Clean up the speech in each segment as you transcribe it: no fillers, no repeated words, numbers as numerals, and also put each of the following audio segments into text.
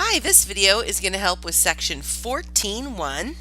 Hi, this video is going to help with section 14.1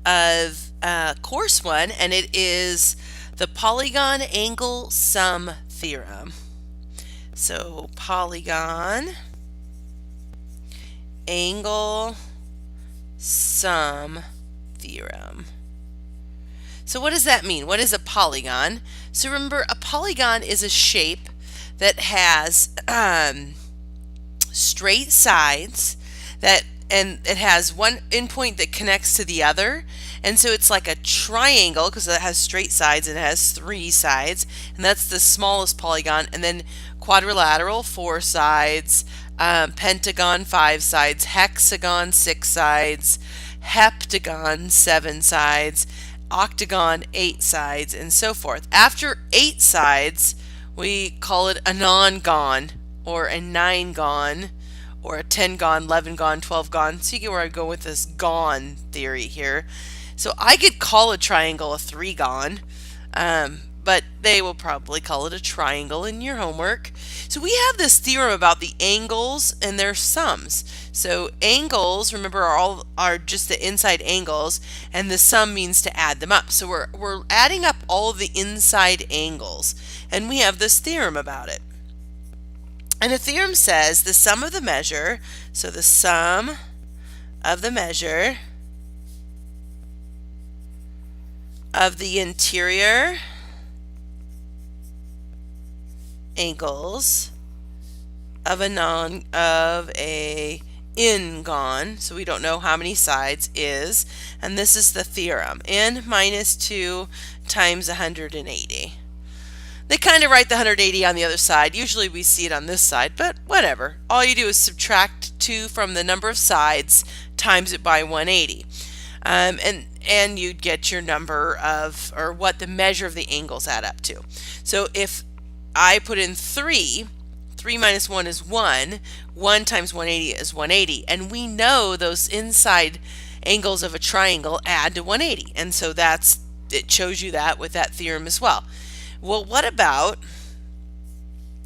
of course 1, and it is the polygon angle sum theorem. So polygon angle sum theorem. So what does that mean? What is a polygon? So remember, a polygon is a shape that has straight sides and it has one endpoint that connects to the other, and so it's like a triangle because it has straight sides and it has 3 sides, and that's the smallest polygon. And then quadrilateral, 4 sides, pentagon, 5 sides, hexagon, 6 sides, heptagon, 7 sides, octagon, 8 sides, and so forth. After 8 sides, we call it a non-gon, or a 9-gon, or a 10-gon, 11-gon, 12-gon. So you get where I go with this gon theory here. So I could call a triangle a 3-gon, but they will probably call it a triangle in your homework. So we have this theorem about the angles and their sums. So angles, remember, are just the inside angles, and the sum means to add them up. So we're adding up all of the inside angles, and we have this theorem about it. And the theorem says the sum of the measure, so the sum of the measure of the interior angles of a n-gon, so we don't know how many sides, is, and this is the theorem, n minus 2 times 180. They kind of write the 180 on the other side. Usually we see it on this side, but whatever. All you do is subtract 2 from the number of sides, times it by 180. And you'd get your number of, or what the measure of the angles add up to. So if I put in 3 minus 1 is 1, 1 times 180 is 180, and we know those inside angles of a triangle add to 180, and so it shows you that with that theorem as well. Well, what about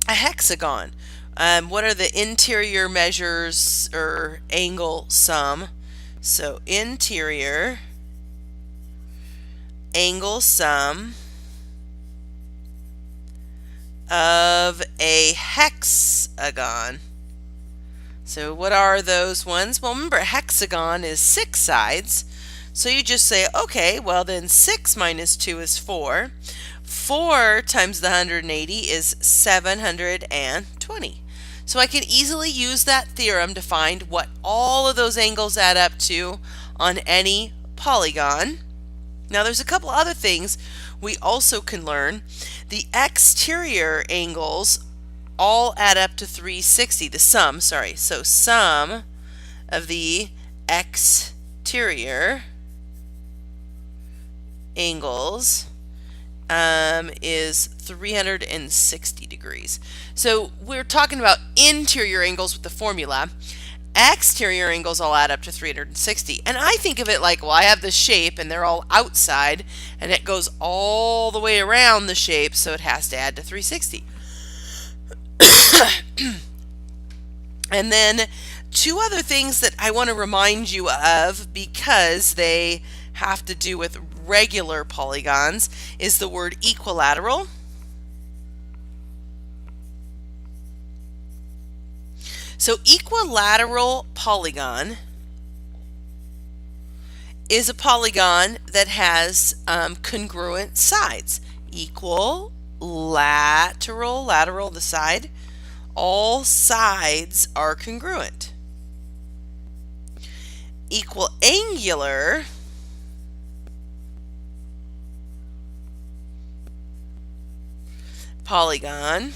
a hexagon? What are the interior measures or angle sum? So interior angle sum of a hexagon. So what are those ones? Well, remember, a hexagon is 6 sides. So you just say, okay, well then 6 minus 2 is 4. 4 times the 180 is 720. So I can easily use that theorem to find what all of those angles add up to on any polygon. Now there's a couple other things we also can learn. The exterior angles all add up to 360. The sum, sorry. So sum of the exterior angles is 360 degrees. So we're talking about interior angles with the formula. Exterior angles all add up to 360. And I think of it like, well, I have this shape and they're all outside, and it goes all the way around the shape, so it has to add to 360. And then 2 other things that I want to remind you of, because they have to do with regular polygons, is the word equilateral. So equilateral polygon is a polygon that has congruent sides. Equilateral, lateral, the side, all sides are congruent. Equiangular polygon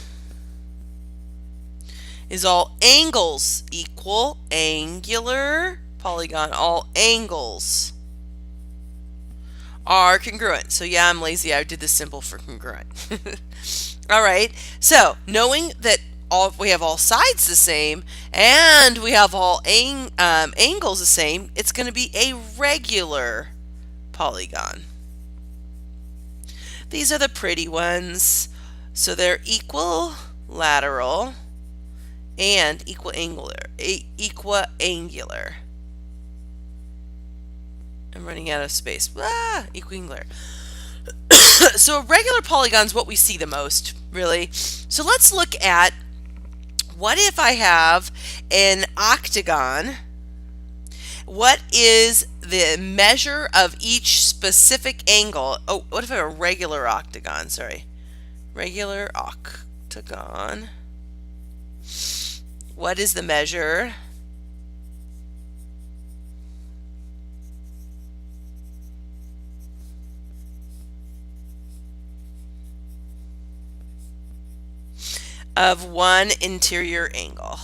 is all angles equal. Angular polygon, all angles are congruent. So yeah, I'm lazy. I did the symbol for congruent. All right. So knowing that we have all sides the same and we have all angles the same, it's going to be a regular polygon. These are the pretty ones. So they're equilateral and equiangular. I'm running out of space. Equiangular. So a regular polygon is what we see the most, really. So let's look at, what if I have an octagon? What is the measure of each specific angle? Oh, what if I have a regular octagon? Sorry. Regular octagon. What is the measure of one interior angle?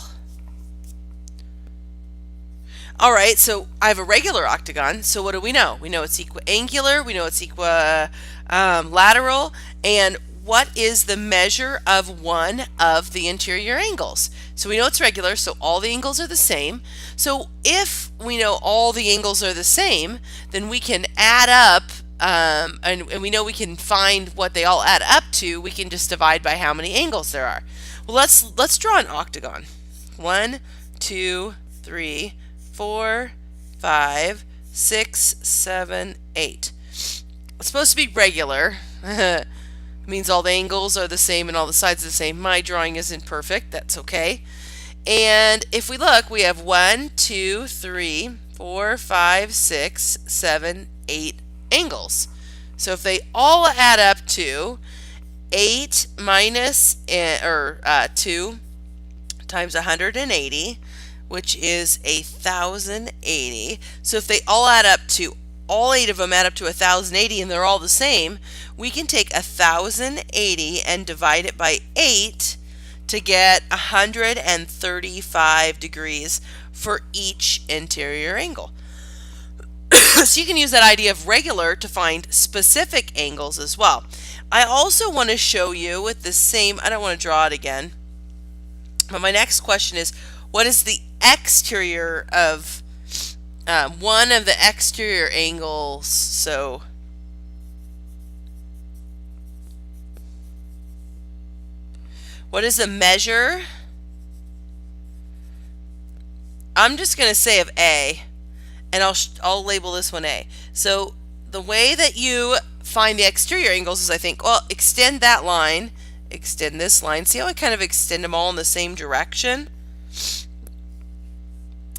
All right, so I have a regular octagon. So what do we know? We know it's equiangular. We know it's equilateral. And what is the measure of one of the interior angles? So we know it's regular, so all the angles are the same. So if we know all the angles are the same, then we can add up, and we know we can find what they all add up to. We can just divide by how many angles there are. Well, let's draw an octagon. 1, 2, 3, 4, 5, 6, 7, 8. It's supposed to be regular. Means all the angles are the same and all the sides are the same. My drawing isn't perfect. That's okay. And if we look, we have 1, 2, 3, 4, 5, 6, 7, 8 angles. So if they all add up to 8 minus 2 times 180, which is 1,080. So if they all add up to, all 8 of them add up to 1,080 and they're all the same, we can take 1,080 and divide it by 8 to get 135 degrees for each interior angle. So you can use that idea of regular to find specific angles as well. I also want to show you with the same, I don't want to draw it again, but my next question is, what is the exterior of one of the exterior angles? So what is the measure? I'm just going to say of A, and I'll label this one A. So the way that you find the exterior angles is, I think, well, extend that line, extend this line. See how I kind of extend them all in the same direction?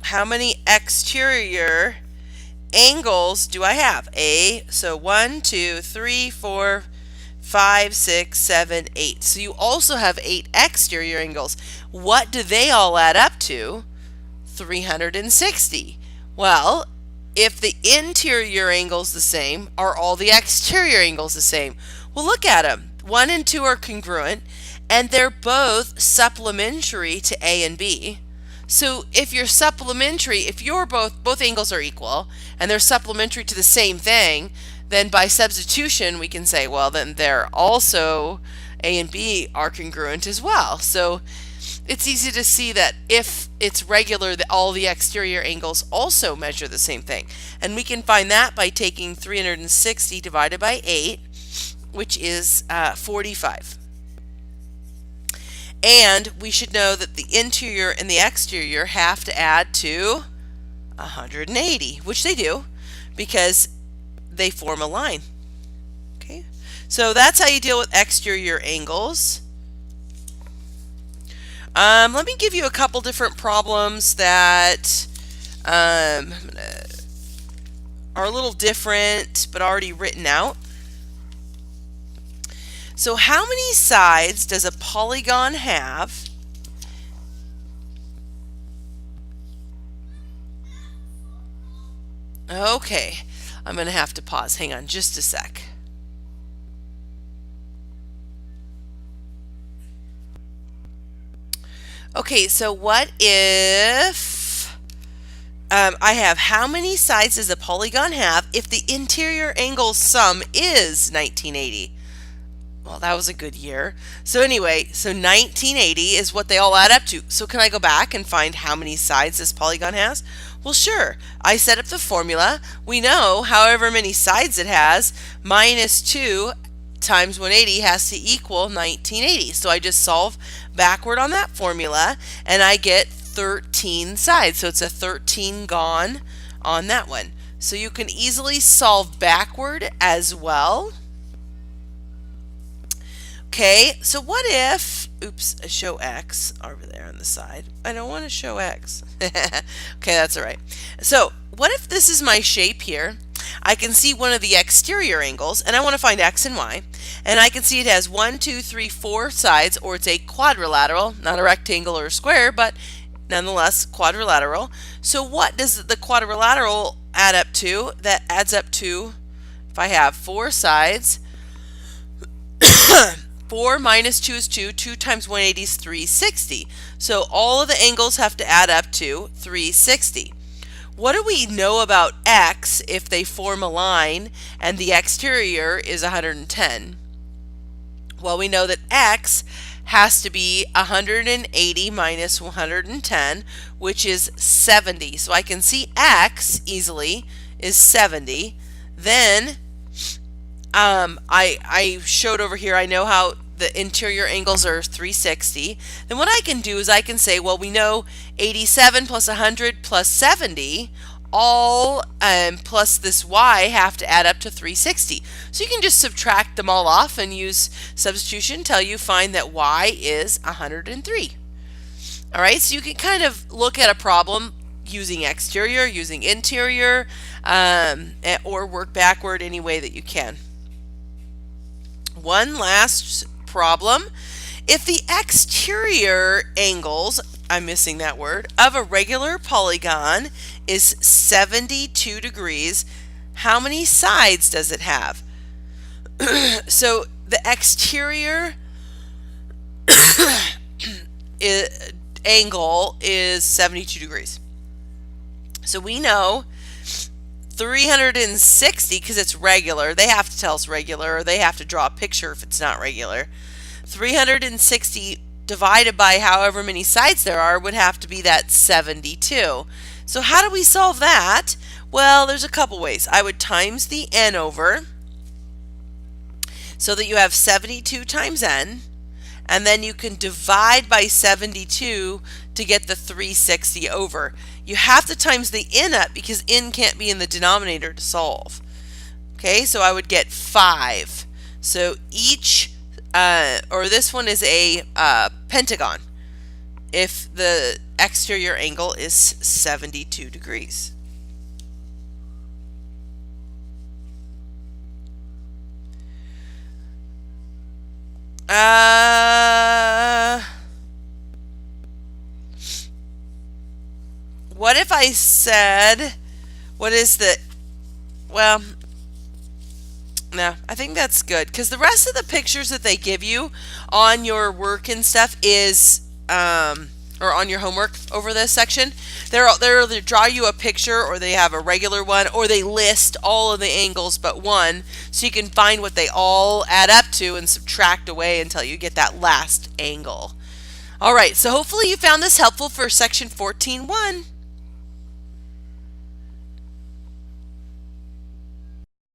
How many exterior angles do I have? So 1, 2, 3, 4, 5, 6, 7, 8. So you also have 8 exterior angles. What do they all add up to? 360. Well, if the interior angle's the same, are all the exterior angles the same? Well, look at them. 1 and 2 are congruent, and they're both supplementary to A and B. So if you're supplementary, if you're both angles are equal and they're supplementary to the same thing, then by substitution we can say, well, then they're also, A and B are congruent as well. So it's easy to see that if it's regular, that all the exterior angles also measure the same thing. And we can find that by taking 360 divided by 8, which is 45. And we should know that the interior and the exterior have to add to 180, which they do because they form a line. Okay, so that's how you deal with exterior angles. Let me give you a couple different problems that are a little different but already written out. So how many sides does a polygon have Okay, I'm going to have to pause. Hang on just a sec. Okay, so what if I have how many sides does a polygon have if the interior angle sum is 1980? Well, that was a good year. So anyway, so 1980 is what they all add up to. So can I go back and find how many sides this polygon has? Well, sure. I set up the formula. We know however many sides it has, minus 2 times 180 has to equal 1980. So I just solve backward on that formula and I get 13 sides. So it's a 13 gone on that one. So you can easily solve backward as well. Okay, so what if, oops, I show X over there on the side. I don't want to show X. Okay, that's all right. So what if this is my shape here? I can see one of the exterior angles, and I want to find X and Y. And I can see it has 1, 2, 3, 4 sides, or it's a quadrilateral, not a rectangle or a square, but nonetheless quadrilateral. So what does the quadrilateral add up to? That adds up to, if I have 4 sides, 4 minus 2 is 2. 2 times 180 is 360. So all of the angles have to add up to 360. What do we know about X if they form a line and the exterior is 110? Well, we know that X has to be 180 minus 110, which is 70. So I can see X easily is 70. Then I showed over here, I know how the interior angles are 360. Then what I can do is I can say, well, we know 87 plus 100 plus 70, all plus this y have to add up to 360. So you can just subtract them all off and use substitution until you find that y is 103. All right, so you can kind of look at a problem using exterior, using interior, or work backward any way that you can. One last problem. If the exterior angles, I'm missing that word, of a regular polygon is 72 degrees, how many sides does it have? So the exterior angle is 72 degrees. So we know 360, because it's regular, they have to tell us regular, or they have to draw a picture if it's not regular. 360 divided by however many sides there are would have to be that 72. So how do we solve that? Well, there's a couple ways. I would times the n over so that you have 72 times n, and then you can divide by 72 to get the 360 over. You have to times the n up because n can't be in the denominator to solve. Okay, so I would get 5. So each, or this one is a pentagon if the exterior angle is 72 degrees. What if I said, what is the, well, no, I think that's good, because the rest of the pictures that they give you on your work and stuff is, or on your homework over this section, they're either draw you a picture, or they have a regular one, or they list all of the angles but one, so you can find what they all add up to and subtract away until you get that last angle. All right, so hopefully you found this helpful for section 14.1.